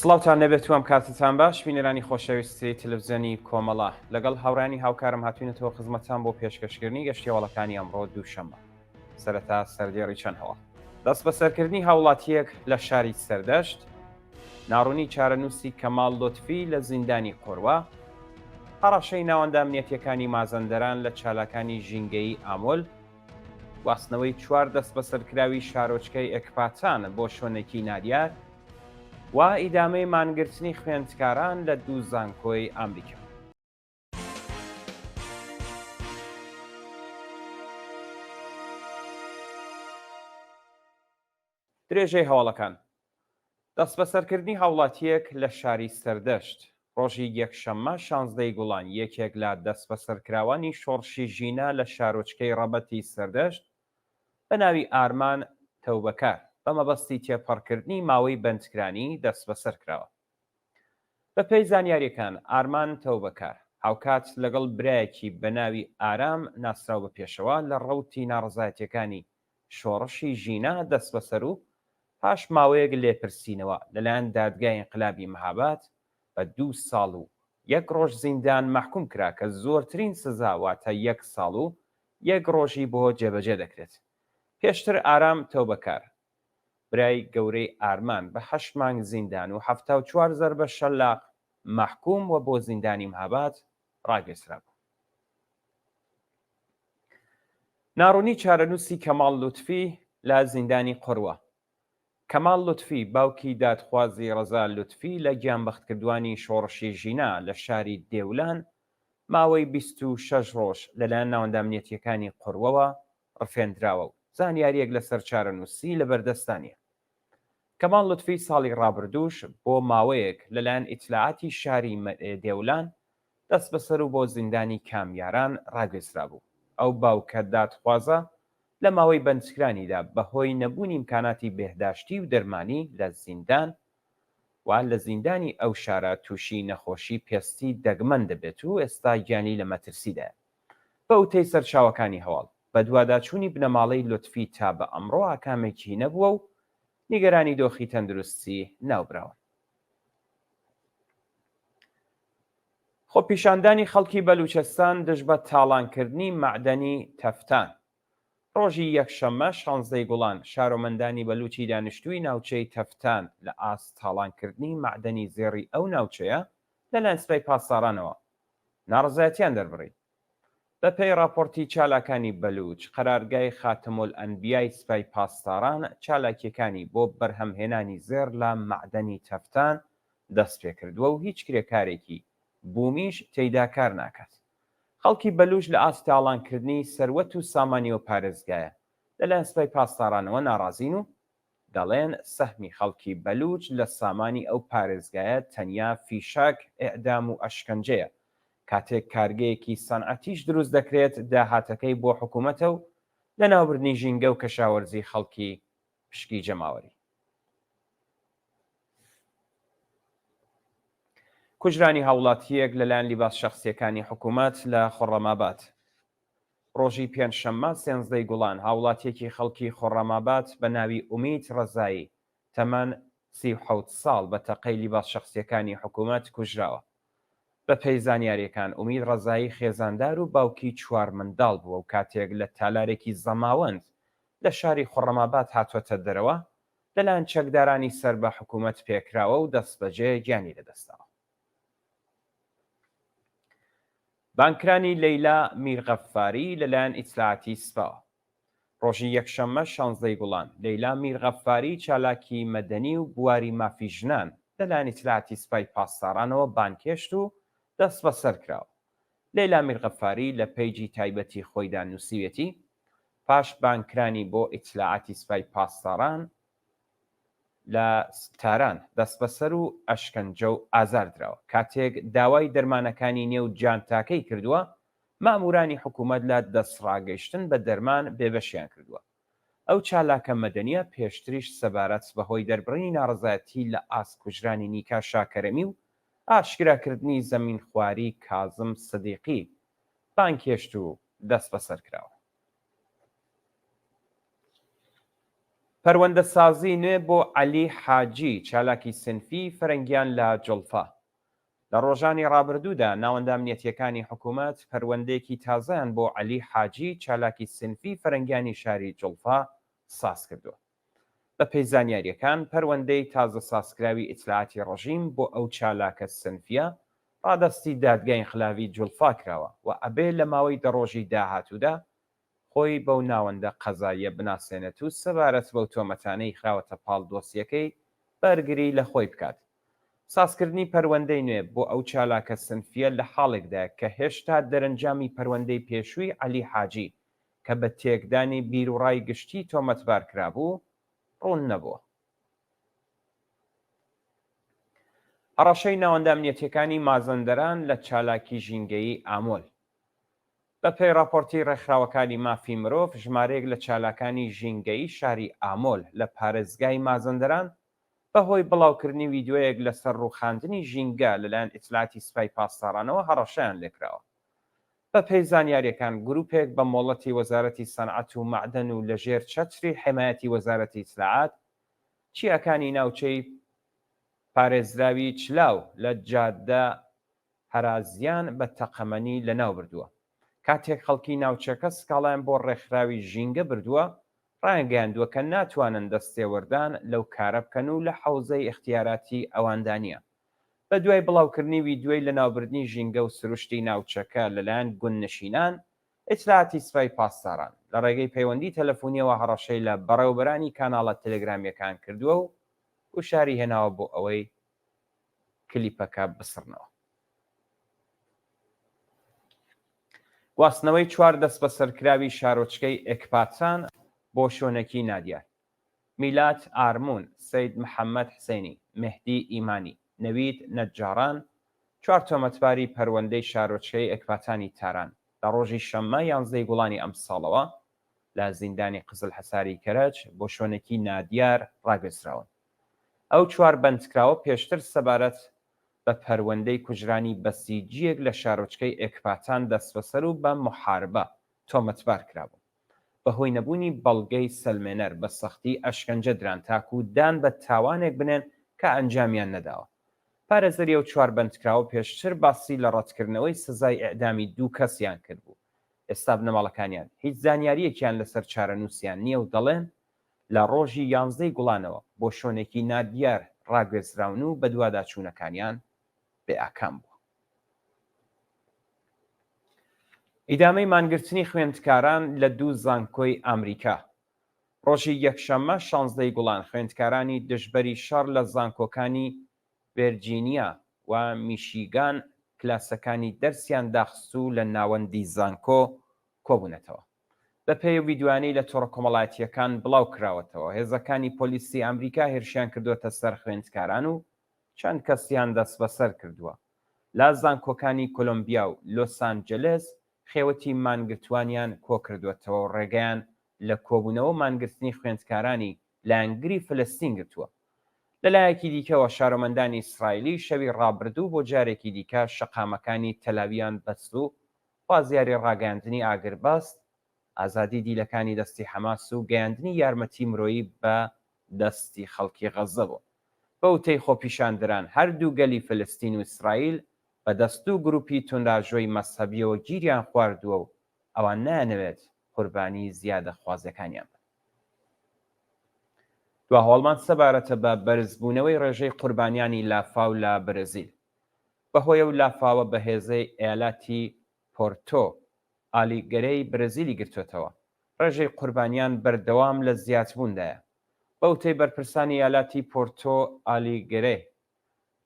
سڵاوتان نەبێت ئەم کاتتان باش بینەرانی خۆشەویستی تەلەڤیزیۆنی کۆمەڵە لەگەڵ هاوڕانی هاوکارم هاتوینەتەوە خزمەتتان بۆ پێشکەشکردنی گەشتیاوەڵەکانی ئەمڕۆ دووشەممە. سەرەتا سەردێڕی چەند هەوڵ دەست بە سەرکردنی هاوڵاتیەک لە شاری سەردەشت، ناڕوونی چارەنووسی کەماڵ لۆتفی لە زیندانی قۆروا، هەڕەشەی ناوەندە ئەمنیەتیەکانی مازەندەران لە چالاکانی ژینگەی ئامۆل، گواستنەوەی 4 دەست بە سەرکراوی شارۆچکەی ئەکپاتان بۆ شوێنێکی نادیار و ئیدامەی مانگرتنی خوێندکاران لە دوو زانکۆی ئەمریکا. درێژەی هەواڵەکان دەست بە سەرکردنی هاوڵاتیەک لە شاری سەردەشت ڕۆژی یەکشەممە 16 گوڵان یەکێک لە دەست بە سەرکراوانی شۆڕشی ژینە لە شارۆچکەی ڕەبەتی سەردەشت بە ناوی ئارمان تەوبەکار بە مەبەستی تێپەڕکردنی ماوەی بەندکرانی دەست بەسەر کراوە. بە پێی زانیاریەکان ئارمان تەوبەکار هاوکات لەگەڵ برایەکی بە ناوی ئارام ناسراو بە پێشەوە لە ڕەوتی ناڕزایەتیەکانی شۆڕشی ژینە دەست بەسەر و پاش ماوەیەک لێپرسینەوە لەلایەن دادگای ئینقلابی مەهاباد بە 2 ساڵ و 1 ڕۆژ زیندان مەحکوم کرا کە زۆرترین سزا واتە 1 ساڵ و 1 ڕۆژی بۆ جێبەجێ دەکرێت. پێشتر ئارام تەوبەکار برای گەورەی ئارمان بە 8 مانگ زیندان و 74 زەربە شەلاق مەحکوم و بۆ زیندانی مەهاباد ڕاگەزرا بوو. ناڕوونی چارەنووسی کەماڵ لوتفی لە زیندانی قۆروا. کەماڵ لوتفی باوکی دادخوازی ڕەزا لوتفی لە گیانبەختکردوانی شۆڕشی ژینە لە شاری دێولان ماوەی 26 ڕۆژ لەلایەن ناوەندە ئەمنیەتیەکانی قۆروەوە ڕفێنراوە و زانیاریەک لەسەر چارەنووسی لەبەردەستانیە. کەماڵ لوتفی ساڵی ڕابردووش بۆ ماوەیەک لەلایەن ئیتلاعاتی شاری دێولان دەست بەسەر و بۆ زیندانی کامیاران ڕاگەزرا بوو. ئەو باوکە دادخوازە لە ماوەی بەندکرانیدا بەهۆی نەبوونی ئیمکاناتی بێهداشتی و دەرمانی لە زیندان و لە زیندانی ئەو شارە تووشی نەخۆشی پێستی دەگمەن دەبێت و ئێستا گیانی لە مەترسیدایە. بە وتەی سەرچاوەکانی هەواڵ بە دوواداچوونی بنەماڵەی لوتفی تا بە ئەمڕۆ ئاکامێکی نەبووە و نیگەرانی دۆخی تەندروستی ناوبراوە. خۆپیشاندانی خەڵکی بەلوچەستان دژ بە تاڵانکردنی مەعدەنی تەفتان. ڕۆژی یەکشەممە 16 گوڵان شارۆمەندانی بەلوچی دانیشتووی ناوچەی تەفتان لە ئاست تاڵانکردنی مەعدەنی زێڕی ئەو ناوچەیە لەلایەن سوپای پاسدارانەوە ناڕزایەتیان دەربڕی. بە پێی راپۆرتی چالاکانی بەلوچ قەرارگای خاتمولئەنبیای سوپای پاسداران چالاکیەکانی بۆ بەرهەمهێنانی زێر لە مەعدەنی تەفتان دەست پێ کردووە و هیچ کرێکارێکی بوومیش تێیدا کار ناکات. خەڵکی بەلوچ لە ئاستی تاڵانکردنی سەروەت و سامانی و پارێزگایە لەلایەن سوپای پاسدارانەوە ناڕازین و دەڵێن سەهمی خەڵکی بەلوچ لە سامانی ئەو پارێزگایە تەنیا فیشاک ئێعدام و ئەشکەنجەیە، کاتێک کارگەیەکی سەنعەتیش دروست دەکرێت داهاتەکەی بۆ حکوومەتە و لە ناوبردنی ژینگە و کەشاوەرزی خەڵکی پشکی جەماوەری. کوژرانی هاوڵاتیەک لەلایەن لیباس شەخسیەکانی حکوومەت لە خۆڕەماباد. ڕۆژی پێنجشەممە 13 گوڵان هاوڵاتیەکی خەڵکی خۆڕەماباد بە ناوی ئومید ڕەزایی تەمەن 37 ساڵ بە تەقەی لیباس شەخسیەکانی حکوومەت کوژراوە. بە پێی زانیاریەکان ئومید ڕەزایی خێزاندار و باوکی 4 منداڵ بووە و کاتێک لە تالارێکی زەماوەند لە شاری خۆڕەماباد هاتوۆتە دەرەوە لەلایەن چەکدارانی سەر بە حکوومەت پێکراوە و دەستبەجێ گیانی لەدەستاوە. بانکرانی لەیلا میرغەفاری لەلایەن ئیتلاعاتی سپاوە. ڕۆژی یەکشەممە 16 گوڵان لەیلا میرغەفاری چالاکی مەدەنی و بواری مافی ژنان لەلایەن ئیتلاعاتی سوپای پاسدارانەوە بانکێشت و دەست بەسەر کراوە. لەیلا میرغەفاری لە پەیجی تایبەتی خۆیدا نووسیوێتی پاش بانکرانی بۆ ئیتلاعاتی سوپای پاسداران لە تاران دەست بەسەر و ئەشکەنجە و ئازاردراوە. کاتێک داوای دەرمانەکانی نێو جانتاکەی کردووە، مامورانی حکوومەت لە دەستڕاگەیشتن بە دەرمان بێبەشیان کردووە. ئەو چالاکە مەدەنیە پێشتریش سەبارەت بەهۆی دەربڕینی ناڕزایەتی لە ئاست کوژرانی نیکا شاکەرەمی و ئاشکراکردنی زەمین خواری کازم سدیقی بانکێشت و دەست بەسەر کراوە. پەروەندەسازی نوێ بۆ عەلی حاجی چالاکی سنفی فەرەنگیان لە جوڵفە. لە ڕۆژانی ڕابردوودا ناوەندە ئەمنیەتیەکانی حکوومەت پەروەندەیەکی تازەیان بۆ عەلی حاجی چالاکی سنفی فەرەنگیانی شاری جوڵفە ساز کردووە. بە پێی زانیاریەکان پەروەندەی تازە سازکراوی ئیتلاعاتی ڕژیم بۆ ئەو چالاکە سنفیە ڕادەستی دادگای ئینقلابی جوڵفا کراوە و ئەبێ لە ماوەی دەڕۆژی داهاتوودا خۆی بەو ناوەندە قەزاییە بناسێنێت و سەبارەت بەو تۆمەتانەی خراوەتە پاڵ دۆسیەکەی بەرگری لە خۆی بکات. سازکردنی پەروەندەی نوێ بۆ ئەو چالاکە سنفیە لە حاڵێکدا کە هێشتا دەرەنجامی پەروەندەی پێشووی عەلی حاجی کە بە تێکدانی بیرروڕای گشتی تۆمەتبار کرابوو ڕوون نەبووە. هەڕەشەی ناوەندە ئەمنیەتیەکانی مازەندەران لە چالاکی ژینگەیی ئامۆل. بە پێی راپۆرتی ڕێکخراوەکانی مافی مرۆڤ ژمارەیەک لە چالاکانی ژینگەیی شاری ئامۆل لە پارێزگای مازەندەران بەهۆی بڵاوکردنی ڤیدیۆیەک لەسەر ڕووخاندنی ژینگە لەلایەن ئیتلاعاتی سوپای پاسدارانەوە هەڕەشەیان لێکراوە. بە پێی زانیاریەکان گروپێک بە مۆڵەتی وەزارەتی سەنعەت و مەعدەن و لەژێر چەتری حمایەتی وەزارەتی ئیتلاعات چیاکانی ناوچەی پارێزراوی چلاو لە جادە هەرازیان بە تەقەمەنی لەناو بردووە. کاتێک خەڵکی ناوچەکە سکاڵیان بۆ ڕێکخراوی ژینگە بردووە ڕایگەیاندووە کە ناتوانن دەستێوەردان لەو کارە بکەن و لە حەوزەی اختیاراتی ئەواندانیە. بە دوای بڵاوکردنی ڤیدیۆی لەناوبردنی ژینگە و سروشتی ناوچەکە لەلایەن گوندنشینان ئیتلاعاتی سوپای پاسداران لە ڕێگەی پەیوەندی تەلەفۆنیەوە هەڕەشەی لە بەڕێوەبەرانی کاناڵە تەلەگرامیەکان کردووە و وشاری هێناوە بۆ ئەوەی کلیپەکە بسڕنەوە. گواستنەوەی 4 دەست بە سەرکراوی شارۆچکەی ئێکپاتان بۆ شوێنێکی نادیار. میلات ئارمون، سەید محەممەد حسێنی، مهدی ئیمانی، نەوید نەجاران 4 تۆمەتباری پەروەندەی شارۆچکەی ئێکپاتانی تاران لە ڕۆژی شەممە 11 گوڵانی ئەم ساڵەوە لە زیندانی قزل حەساری کەرەج بۆ شوێنێکی نادیار ڕاگەزراون. ئەو 4 بەندکراوە پێشتر سەبارەت بە پەروەندەی کوژرانی بەسیجیەک لە شارۆچکەی ئێکپاتان دەست بەسەر و بە محاربە تۆمەتبار کرابوو. بەهۆی نەبوونی بەڵگەی سەلمێنەر بە سەختی ئەشکەنجە دران تاکو و دان بە تاوانێک بنێن کە ئەنجامیان نەداوە. پارێزەری ئەو 4 بەندکراوە پێشتر باسی لە ڕەتکردنەوەی سزای ئێعدامی 2 کەسیان کردبوو. ئێستا بنەماڵەکانیان هیچ زانیاریەکیان لەسەر چارەنووسیان نییە و دەڵێن لە ڕۆژی 11 گوڵانەوە بۆ شوێنێکی نادیار ڕاگوێزراون و بە دوواداچوونەکانیان بێ ئاکام بووە. ئیدامەی مانگرتنی خوێندکاران لە 2 زانکۆی ئەمریکا. ڕۆژی یەکشەممە 16 گوڵان خوێندکارانی دژبەری شەڕ لە زانکۆکانی ڤێرجینیا و میشیگان کلاسەکانی دەرسیان داخستوو لە ناوەندی زانکۆ کۆبوونەتەوە. بە پێی ڤیدیوانەی لە تۆڕە کۆمەڵایەتیەکان بڵاو کراوەتەوە هێزەکانی پۆلیسی ئەمریکا هێرشیان کردوتە سەر خوێندکاران و چەند کەسیان دەست بەسەر کردووە. لا زانکۆکانی کۆلۆمبیا و لۆس ئانجلس خێوەتی مانگرتوانیان کۆ کردوێتەوە و ڕێگەیان لە کۆبوونەوە مانگرتنی خوێندکارانی لایەنگری فلەستین گرتووە. لەلایەکی دیکەوە شارۆمەندانی ئیسرائیلی شەوی ڕابردوو بۆ جارێکی دیکە شەقامەکانی تەلاویان بەست و خوازیاری ڕاگەاندنی ئاگرباست، ئازادی دیلەکانی دەستی حەماس و گەیاندنی یارمەتی مرۆیی بە دەستی خەڵکی غەزە بوو. بە وتەی خۆپیشاندران هەردوو گەلی فلەستین و ئیسرائیل بە دەست و گروپی تونداژۆی مەسەبیەوە گیریان خواردووە و ئەوان نایانەوێت قوربانی زیادە خوازەکانیان بن. دوا هەواڵمان سەبارەتە بە بەرزبوونەوەی ڕێژەی قوربانیانی لافاو لە برزیل. بەهۆی ئەو لافاوە بە هێزەی ئەیالاتی پۆرتۆ ئالیگەرەی برزیلی گرتوێتەوە. ڕێژەی قوربانیان بەردەوام لە زیادبووندایە. بەوتەی بەرپرسانی ئیالاتی پۆرتۆ ئالیگەرێ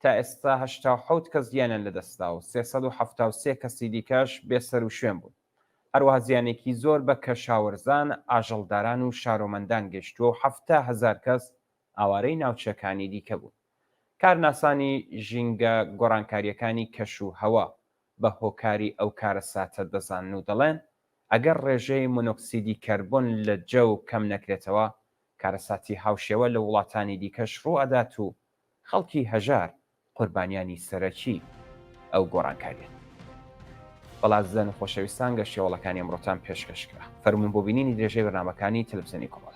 تا ئێستا 87 کەس گیانیان لەدەستا و 373 کەسی دیکەش بێسەر و شوێن بوون. هەروەها زیانێکی زۆر بە کەشاوەرزان، ئاژەڵداران و شارۆمەندان گەشتووە و 7,000 کەس ئاوارەی ناوچەکانی دیکە بوون. کارناسانی ژینگە گۆڕانکاریەکانی کەش و هەوا بە هۆکاری ئەو کارە ساتە دەزانن و دەڵێن ئەگەر ڕێژەی مۆنۆکسیدی کەربۆن لە جەو کەم نەکرێتەوە کارەساتی هاوشێوە لە وڵاتانی دیکەش ڕوو ئەدات و خەڵکی هەژار قوربانیانی سەرەکی ئەو گۆڕانکاریە. بەڵازدەن خۆشەویستان گەشتیەوەڵەکانی ئەمڕۆتان پێشکەشکرا. فەرمون بۆ بینینی درێژەی بەرنامەکانی تەلەڤیزیۆنی کۆمەڵ.